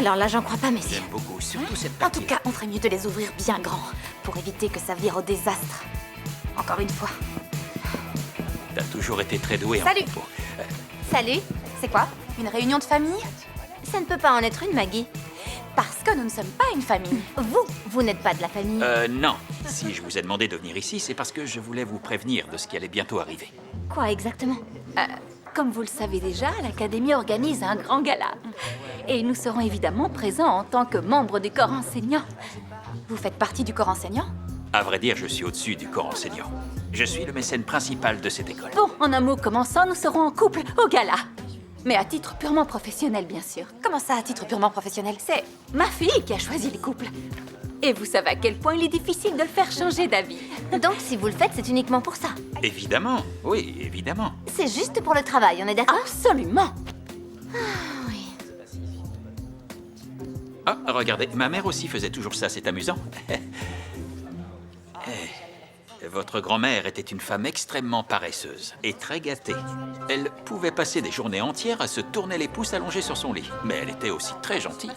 Alors là, j'en crois pas, messieurs. J'aime beaucoup, surtout cette En partie. tout cas, on ferait mieux de les ouvrir bien grands, pour éviter que ça vire au désastre. Encore une fois. T'as toujours été très doué en Salut. propos. Salut. C'est quoi? Une réunion de famille? Ça ne peut pas en être une, Maggie. Parce que nous ne sommes pas une famille. Vous n'êtes pas de la famille. Non. Si je vous ai demandé de venir ici, c'est parce que je voulais vous prévenir de ce qui allait bientôt arriver. Quoi exactement? Comme vous le savez déjà, l'Académie organise un grand gala. Et nous serons évidemment présents en tant que membres du corps enseignant. Vous faites partie du corps enseignant? À vrai dire, je suis au-dessus du corps enseignant. Je suis le mécène principal de cette école. Bon, en un mot commençant, nous serons en couple au gala. Mais à titre purement professionnel, bien sûr. Comment ça, à titre purement professionnel? C'est ma fille qui a choisi le couple. Et vous savez à quel point il est difficile de le faire changer d'avis. Donc, si vous le faites, c'est uniquement pour ça. Évidemment, oui, évidemment. C'est juste pour le travail, on est d'accord? Absolument. Oui. Ah, regardez, ma mère aussi faisait toujours ça, c'est amusant. Votre grand-mère était une femme extrêmement paresseuse et très gâtée. Elle pouvait passer des journées entières à se tourner les pouces allongés sur son lit. Mais elle était aussi très gentille.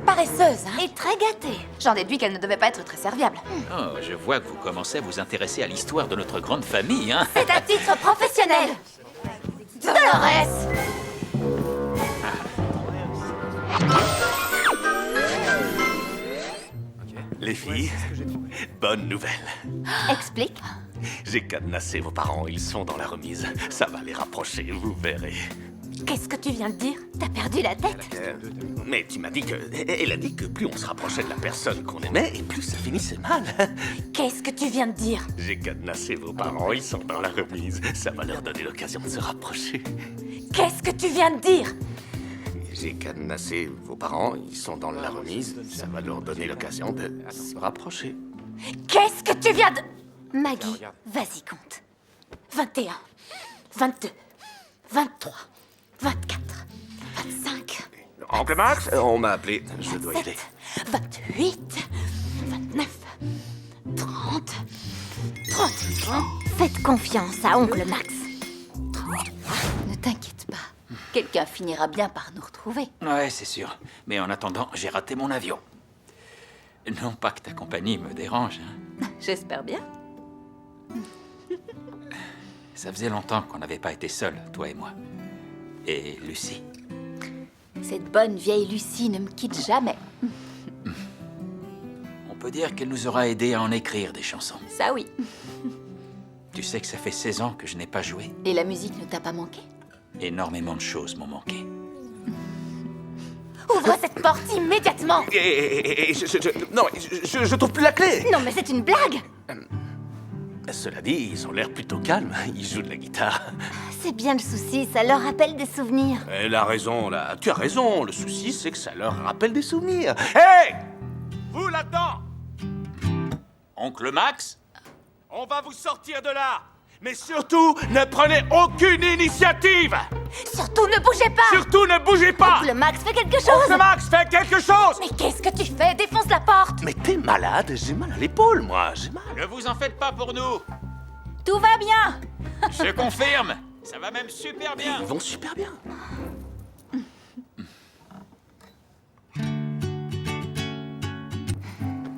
Paresseuse, hein? Et très gâtée. J'en déduis qu'elle ne devait pas être très serviable. Oh, je vois que vous commencez à vous intéresser à l'histoire de notre grande famille, hein? C'est à titre professionnel. Dolores! Les filles, bonne nouvelle. Explique. J'ai cadenassé vos parents, ils sont dans la remise. Ça va les rapprocher, vous verrez. Qu'est-ce que tu viens de dire? T'as perdu la tête? Mais tu m'as dit que... Elle a dit que plus on se rapprochait de la personne qu'on aimait, et plus ça finissait mal. Qu'est-ce que tu viens de dire? J'ai cadenassé vos parents, ils sont dans la remise. Ça va leur donner l'occasion de se rapprocher. Qu'est-ce que tu viens de dire? J'ai cadenassé vos parents, ils sont dans la remise. Ça va leur donner l'occasion de se rapprocher. Qu'est-ce que tu viens de... Maggie, vas-y, compte. 21, 22, 23, 24, 25, Oncle Max, on m'a appelé, je dois y aller. 28, 29, 30, 31. Faites confiance à Oncle Max. 33. Ne t'inquiète pas. Quelqu'un finira bien par nous retrouver. Ouais, c'est sûr. Mais en attendant, j'ai raté mon avion. Non pas que ta compagnie me dérange, hein. J'espère bien. Ça faisait longtemps qu'on n'avait pas été seuls, toi et moi. Et Lucie. Cette bonne vieille Lucie ne me quitte jamais. On peut dire qu'elle nous aura aidés à en écrire des chansons. Ça oui. Tu sais que ça fait 16 ans que je n'ai pas joué. Et la musique ne t'a pas manqué? Énormément de choses m'ont manqué. Ouvre cette porte immédiatement. Non, je trouve plus la clé. Non, mais c'est une blague. Cela dit, ils ont l'air plutôt calmes. Ils jouent de la guitare. C'est bien le souci, ça leur rappelle des souvenirs. Elle a raison, là. Tu as raison. Le souci, c'est que ça leur rappelle des souvenirs. Hé! Vous, là-dedans! Oncle Max? On va vous sortir de là! Mais surtout, ne prenez aucune initiative! Surtout, ne bougez pas. Surtout, ne bougez pas! Oncle Max, fais quelque chose. Oncle Max, fais quelque chose! Mais qu'est-ce que tu fais? Défonce la porte. Mais t'es malade? J'ai mal à l'épaule, moi. J'ai mal. Ne vous en faites pas pour nous. Tout va bien. Je confirme. Ça va même super bien. Ils vont super bien.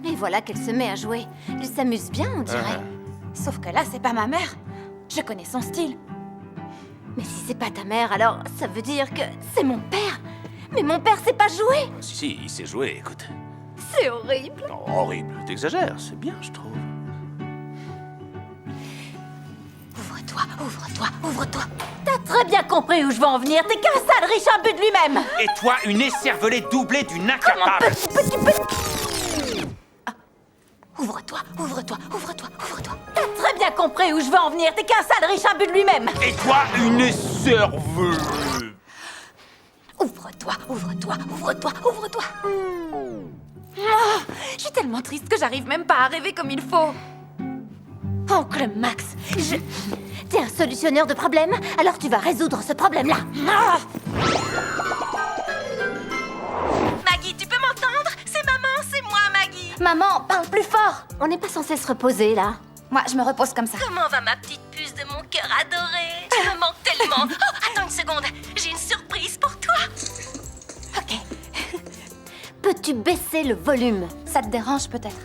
Et voilà qu'elle se met à jouer. Elle s'amuse bien, on dirait. Sauf que là, c'est pas ma mère. Je connais son style. Mais si c'est pas ta mère, alors ça veut dire que c'est mon père. Mais mon père sait pas jouer. Si, il sait jouer, écoute. C'est horrible. Non, horrible. T'exagères, c'est bien, je trouve. Ouvre-toi, ouvre-toi, ouvre-toi. T'as très bien compris où je veux en venir. T'es qu'un sale riche imbu de lui-même. Et toi, une écervelée doublée d'une incapable. Ouvre-toi, ouvre-toi, ouvre-toi, ouvre-toi. T'as très bien compris où je veux en venir. T'es qu'un sale riche imbu de lui-même. Et toi, une écervelée. Ouvre-toi, ouvre-toi, ouvre-toi, ouvre-toi. Oh, je suis tellement triste que j'arrive même pas à rêver comme il faut. Oncle Max, T'es un solutionneur de problèmes? Alors tu vas résoudre ce problème-là. Ah. Maggie, tu peux m'entendre? C'est maman, c'est moi, Maggie. Maman, parle plus fort. On n'est pas censé se reposer, là. Moi, je me repose comme ça. Comment va ma petite puce de mon cœur adoré? Tu me manques tellement. Oh, attends une seconde. J'ai une surprise pour toi. Ok. baisser le volume. Ça te dérange peut-être?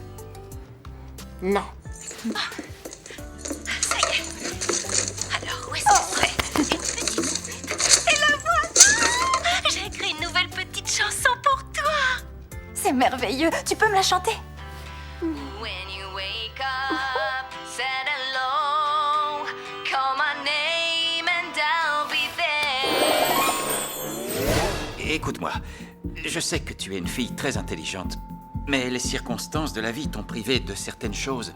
Non. Ça y est. Alors, où est-ce qu'elle serait? Et la voilà! J'ai écrit une nouvelle petite chanson pour toi. C'est merveilleux. Tu peux me la chanter? When you wake up, say hello, call my name and I'll be there. Écoute-moi, je sais que tu es une fille très intelligente, mais les circonstances de la vie t'ont privé de certaines choses.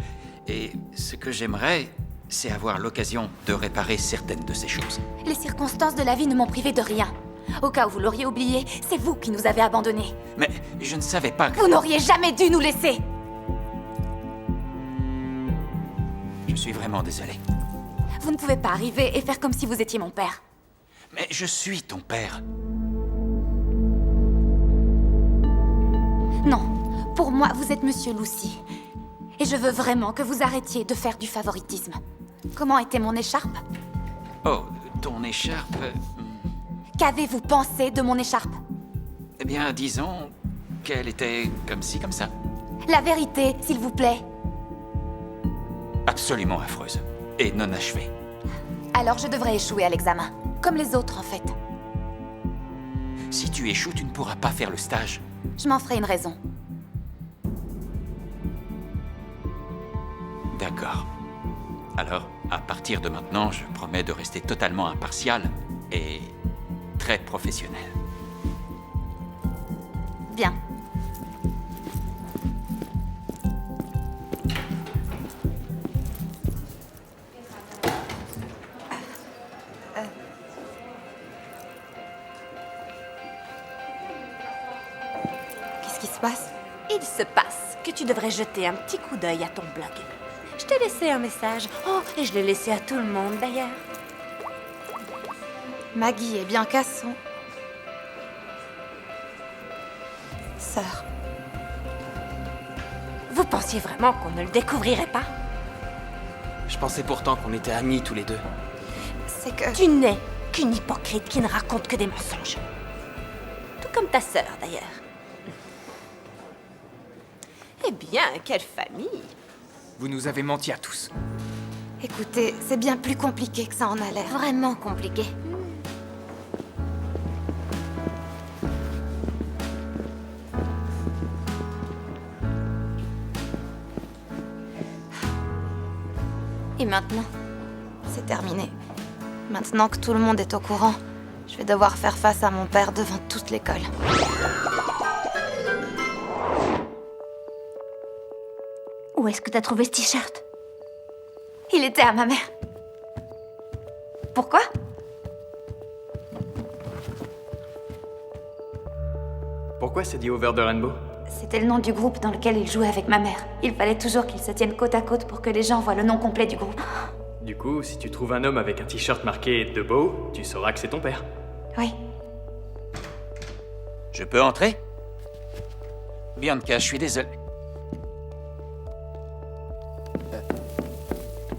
Et ce que j'aimerais, c'est avoir l'occasion de réparer certaines de ces choses. Les circonstances de la vie ne m'ont privé de rien. Au cas où vous l'auriez oublié, c'est vous qui nous avez abandonnés. Mais je ne savais pas que... Vous n'auriez jamais dû nous laisser. Je suis vraiment désolé. Vous ne pouvez pas arriver et faire comme si vous étiez mon père. Mais je suis ton père. Non, pour moi, vous êtes Monsieur Lucy. Et je veux vraiment que vous arrêtiez de faire du favoritisme. Comment était mon écharpe? Oh, ton écharpe... Qu'avez-vous pensé de mon écharpe? Eh bien, disons qu'elle était comme ci, comme ça. La vérité, s'il vous plaît. Absolument affreuse. Et non achevée. Alors je devrais échouer à l'examen. Comme les autres, en fait. Si tu échoues, tu ne pourras pas faire le stage. Je m'en ferai une raison. D'accord. Alors, à partir de maintenant, je promets de rester totalement impartial et très professionnel. Bien. Qu'est-ce qui se passe? Il se passe que tu devrais jeter un petit coup d'œil à ton blog. Je t'ai laissé un message. Oh, et je l'ai laissé à tout le monde d'ailleurs. Maggie et Bianca sont... sœurs. Vous pensiez vraiment qu'on ne le découvrirait pas? Je pensais pourtant qu'on était amis tous les deux. C'est que... Tu n'es qu'une hypocrite qui ne raconte que des mensonges. Tout comme ta sœur d'ailleurs. Eh bien, quelle famille! Vous nous avez menti à tous. Écoutez, c'est bien plus compliqué que ça en a l'air. Vraiment compliqué. Et maintenant? C'est terminé. Maintenant que tout le monde est au courant, je vais devoir faire face à mon père devant toute l'école. Où est-ce que t'as trouvé ce t-shirt? Il était à ma mère. Pourquoi? Pourquoi c'est dit Over the Rainbow? C'était le nom du groupe dans lequel il jouait avec ma mère. Il fallait toujours qu'ils se tiennent côte à côte pour que les gens voient le nom complet du groupe. Du coup, si tu trouves un homme avec un t-shirt marqué The Bow, tu sauras que c'est ton père. Oui. Je peux entrer? Bianca, je suis désolé.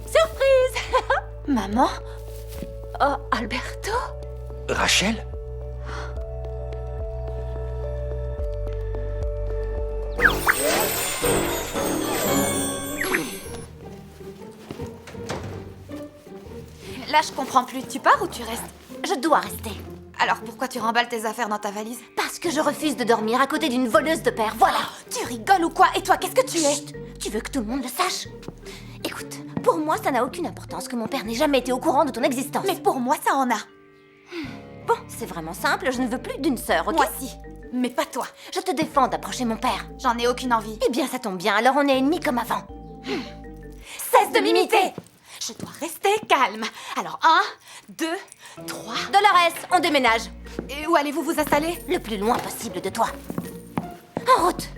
Surprise! Maman? Oh, Alberto? Rachel? Là, je comprends plus. Tu pars ou tu restes? Je dois rester. Alors pourquoi tu remballes tes affaires dans ta valise? Parce que je refuse de dormir à côté d'une voleuse de père, voilà! Tu rigoles ou quoi? Et toi, qu'est-ce que tu es? Chut! Tu veux que tout le monde le sache? Écoute, pour moi, ça n'a aucune importance que mon père n'ait jamais été au courant de ton existence. Mais pour moi, ça en a. Bon, c'est vraiment simple, je ne veux plus d'une sœur, ok? Moi si. Mais pas toi. Je te défends d'approcher mon père. J'en ai aucune envie. Eh bien, ça tombe bien, alors on est ennemis comme avant. Cesse de m'imiter! Je dois rester calme. Alors, 1, 2, 3... Dolores, on déménage. Et où allez-vous vous installer? Le plus loin possible de toi. En route.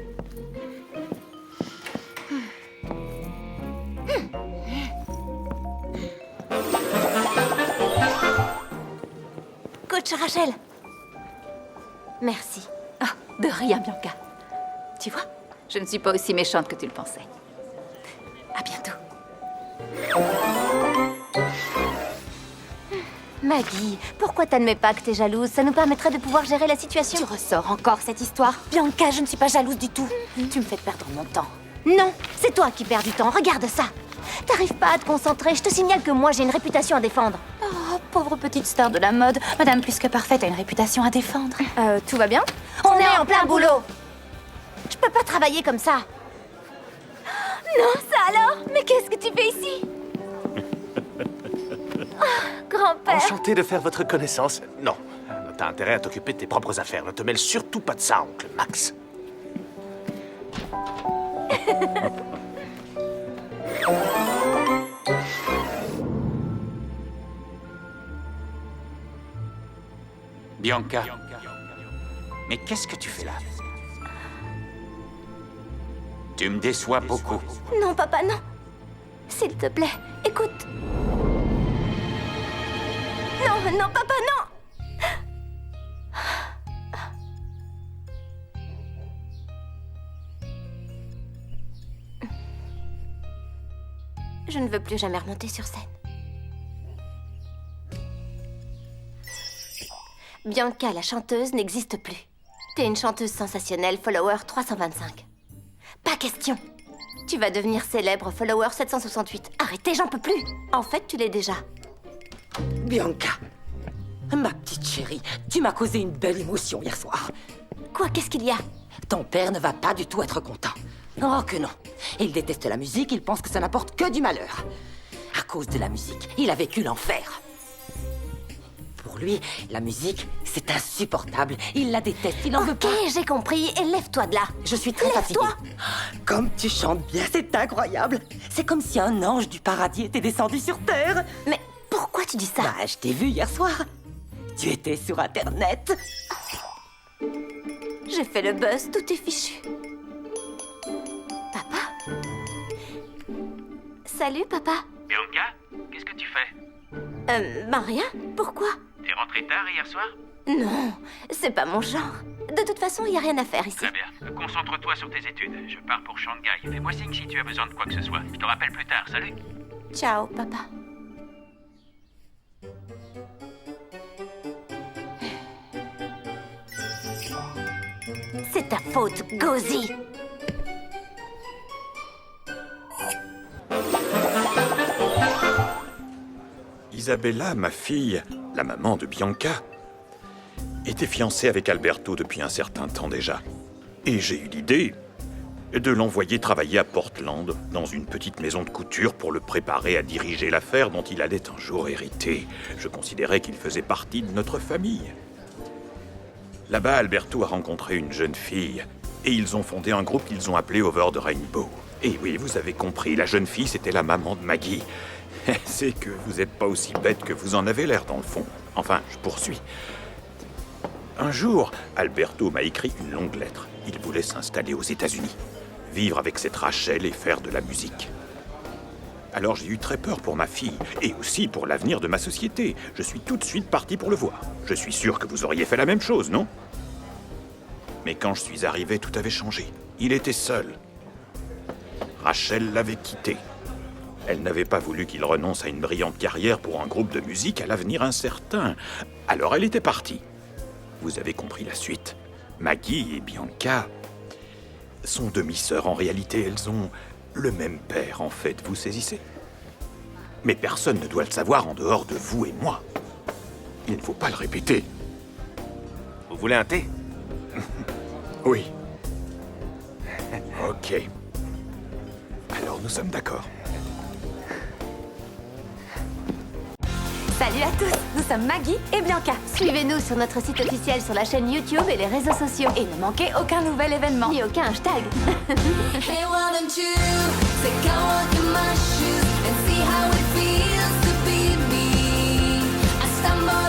Coach Rachel. Merci. Ah, de rien, Bianca. Tu vois, je ne suis pas aussi méchante que tu le pensais. À bientôt. Maggie, pourquoi t'admets pas que t'es jalouse? Ça nous permettrait de pouvoir gérer la situation. Tu ressors encore cette histoire. Bianca, je ne suis pas jalouse du tout. Tu me fais perdre mon temps. Non, c'est toi qui perds du temps, regarde ça. T'arrives pas à te concentrer, je te signale que moi j'ai une réputation à défendre. Oh, pauvre petite star de la mode. Madame plus que parfaite a une réputation à défendre. Tout va bien? On est en plein boulot. Je peux pas travailler comme ça. Non, ça alors? Mais qu'est-ce que tu fais ici? Grand-père. Enchanté de faire votre connaissance. Non, t'as intérêt à t'occuper de tes propres affaires. Ne te mêle surtout pas de ça, oncle Max. Bianca, mais qu'est-ce que tu fais là? Tu me déçois beaucoup. Non, papa, non. S'il te plaît, écoute. Non, non, papa, non. Je ne veux plus jamais remonter sur scène. Bianca, la chanteuse, n'existe plus. T'es une chanteuse sensationnelle, follower 325. Pas question. Tu vas devenir célèbre, follower 768. Arrêtez, j'en peux plus. En fait, tu l'es déjà. Bianca, ma petite chérie, tu m'as causé une belle émotion hier soir. Quoi, qu'est-ce qu'il y a? Ton père ne va pas du tout être content. Oh que non. Il déteste la musique, il pense que ça n'apporte que du malheur. À cause de la musique, il a vécu l'enfer. Pour lui, la musique, c'est insupportable. Il la déteste, il n'en veut pas. Ok, j'ai compris. Et lève-toi de là. Je suis très fatiguée. Comme tu chantes bien, c'est incroyable. C'est comme si un ange du paradis était descendu sur Terre. Mais pourquoi tu dis ça? Bah, je t'ai vu hier soir. Tu étais sur Internet. J'ai fait le buzz, tout est fichu. Papa? Salut, papa. Bianca, qu'est-ce que tu fais? Ben rien. Pourquoi? T'es rentrée tard hier soir? Non, c'est pas mon genre. De toute façon, il y a rien à faire ici. Très bien. Concentre-toi sur tes études. Je pars pour Shanghai. Fais-moi signe si tu as besoin de quoi que ce soit. Je te rappelle plus tard. Salut. Ciao, papa. C'est ta faute, Gozy. Isabella, ma fille, la maman de Bianca, était fiancée avec Alberto depuis un certain temps déjà. Et j'ai eu l'idée de l'envoyer travailler à Portland, dans une petite maison de couture, pour le préparer à diriger l'affaire dont il allait un jour hériter. Je considérais qu'il faisait partie de notre famille. Là-bas, Alberto a rencontré une jeune fille, et ils ont fondé un groupe qu'ils ont appelé Over the Rainbow. Et oui, vous avez compris, la jeune fille, c'était la maman de Maggie. C'est que vous n'êtes pas aussi bête que vous en avez l'air, dans le fond. Enfin, je poursuis. Un jour, Alberto m'a écrit une longue lettre. Il voulait s'installer aux États-Unis, vivre avec cette Rachel et faire de la musique. Alors j'ai eu très peur pour ma fille, et aussi pour l'avenir de ma société. Je suis tout de suite parti pour le voir. Je suis sûr que vous auriez fait la même chose, non? Mais quand je suis arrivé, tout avait changé. Il était seul. Rachel l'avait quitté. Elle n'avait pas voulu qu'il renonce à une brillante carrière pour un groupe de musique à l'avenir incertain. Alors elle était partie. Vous avez compris la suite. Maggie et Bianca sont demi-sœurs. En réalité, elles ont le même père, en fait. Vous saisissez? Mais personne ne doit le savoir en dehors de vous et moi. Il ne faut pas le répéter. Vous voulez un thé? Oui. Ok. Alors nous sommes d'accord. Salut à tous, nous sommes Maggie et Bianca. Suivez-nous sur notre site officiel, sur la chaîne YouTube et les réseaux sociaux. Et ne manquez aucun nouvel événement. Ni aucun hashtag. Hey, why don't you take a walk in my shoes and see how it feels to be me? I stumble